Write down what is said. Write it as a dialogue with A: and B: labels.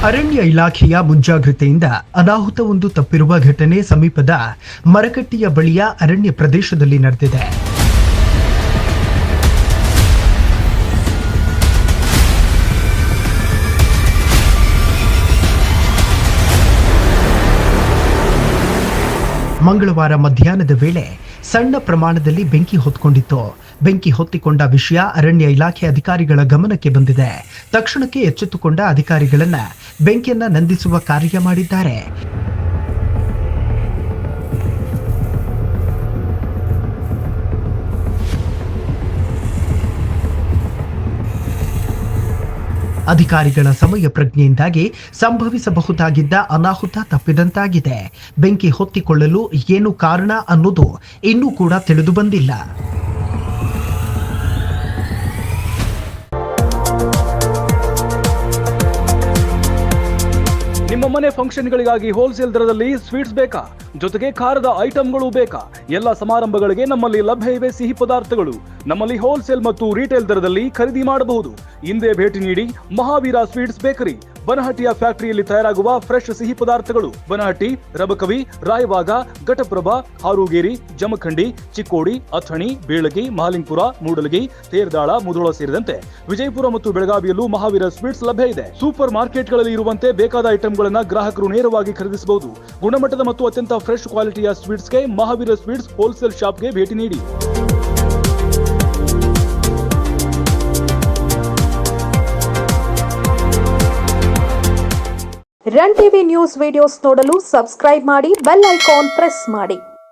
A: ಅರಣ್ಯ ಇಲಾಖೆಯ ಮುಂಜಾಗ್ರತೆಯಿಂದ ಅನಾಹುತವೊಂದು ತಪ್ಪಿರುವ ಘಟನೆ ಸಮೀಪದ ಮರಕಟ್ಟಿಯ ಬಳಿಯ ಅರಣ್ಯ ಪ್ರದೇಶದಲ್ಲಿ ನಡೆದಿದೆ. ಮಂಗಳವಾರ ಮಧ್ಯಾಹ್ನದ ವೇಳೆ ಸಣ್ಣ ಪ್ರಮಾಣದಲ್ಲಿ ಬೆಂಕಿ ಹೊತ್ಕೊಂಡಿತ್ತು. ಬೆಂಕಿ ಹೊತ್ತಿಕೊಂಡ ವಿಷಯ ಅರಣ್ಯ ಇಲಾಖೆ ಅಧಿಕಾರಿಗಳ ಗಮನಕ್ಕೆ ಬಂದಿದೆ. ತಕ್ಷಣಕ್ಕೆ ಎಚ್ಚೆತ್ತುಕೊಂಡ ಅಧಿಕಾರಿಗಳನ್ನ ಬೆಂಕಿಯನ್ನ ನಂದಿಸುವ ಕಾರ್ಯ ಮಾಡಿದ್ದಾರೆ. ಅಧಿಕಾರಿಗಳ ಸಮಯ ಪ್ರಜ್ಞೆಯಿಂದಾಗಿ ಸಂಭವಿಸಬಹುದಾಗಿದ್ದ ಅನಾಹುತ ತಪ್ಪಿದಂತಾಗಿದೆ. ಬೆಂಕಿ ಹೊತ್ತಿಕೊಳ್ಳಲು ಏನು ಕಾರಣ ಅನ್ನೋದು ಇನ್ನೂ ಕೂಡ ತಿಳಿದು ಬಂದಿಲ್ಲ.
B: ನಿಮ್ಮ ಮನೆ ಫಂಕ್ಷನ್ಗಳಿಗಾಗಿ ಹೋಲ್ಸೇಲ್ ದರದಲ್ಲಿ ಸ್ವೀಟ್ಸ್ ಬೇಕಾ? ಜೊತೆಗೆ ಖಾರದ ಐಟಂಗಳು ಬೇಕಾ? ಎಲ್ಲ ಸಮಾರಂಭಗಳಿಗೆ ನಮ್ಮಲ್ಲಿ ಲಭ್ಯ ಇವೆ ಸಿಹಿ ಪದಾರ್ಥಗಳು. ನಮ್ಮಲ್ಲಿ ಹೋಲ್ಸೇಲ್ ಮತ್ತು ರಿಟೇಲ್ ದರದಲ್ಲಿ ಖರೀದಿ ಮಾಡಬಹುದು. ಹಿಂದೆ ಭೇಟಿ ನೀಡಿ ಮಹಾವೀರ ಸ್ವೀಟ್ಸ್ ಬೇಕರಿ, ಬನಹಟ್ಟಿಯ ಫ್ಯಾಕ್ಟರಿಯಲ್ಲಿ ತಯಾರಾಗುವ ಫ್ರೆಶ್ ಸಿಹಿ ಪದಾರ್ಥಗಳು. ಬನಹಟ್ಟಿ, ರಬಕವಿ, ರಾಯವಾಗ, ಘಟಪ್ರಭಾ, ಹಾರೂಗೇರಿ, ಜಮಖಂಡಿ, ಚಿಕ್ಕೋಡಿ, ಅಥಣಿ, ಬೇಳಗಿ, ಮಹಾಲಿಂಗಪುರ, ಮೂಡಲಗಿ, ತೇರ್ದಾಳ, ಮುಧೋಳ ಸೇರಿದಂತೆ ವಿಜಯಪುರ ಮತ್ತು ಬೆಳಗಾವಿಯಲ್ಲೂ ಮಹಾವೀರ ಸ್ವೀಟ್ಸ್ ಲಭ್ಯ ಇದೆ. ಸೂಪರ್ ಮಾರ್ಕೆಟ್ಗಳಲ್ಲಿ ಇರುವಂತೆ ಬೇಕಾದ ಐಟಂಗಳನ್ನು ಗ್ರಾಹಕರು ನೇರವಾಗಿ ಖರೀದಿಸಬಹುದು. ಗುಣಮಟ್ಟದ ಮತ್ತು ಅತ್ಯಂತ ಫ್ರೆಶ್ ಕ್ವಾಲಿಟಿಯ ಸ್ವೀಟ್ಸ್ಗೆ ಮಹಾವೀರ ಸ್ವೀಟ್ಸ್ ಹೋಲ್ಸೇಲ್ ಶಾಪ್ಗೆ ಭೇಟಿ ನೀಡಿ.
C: ರನ್ ಟಿವಿ ನ್ಯೂಸ್ ವಿಡಿಯೋಸ್ ನೋಡಲು ಸಬ್ಸ್ಕ್ರೈಬ್ ಮಾಡಿ, ಬೆಲ್ ಐಕಾನ್ ಪ್ರೆಸ್ ಮಾಡಿ.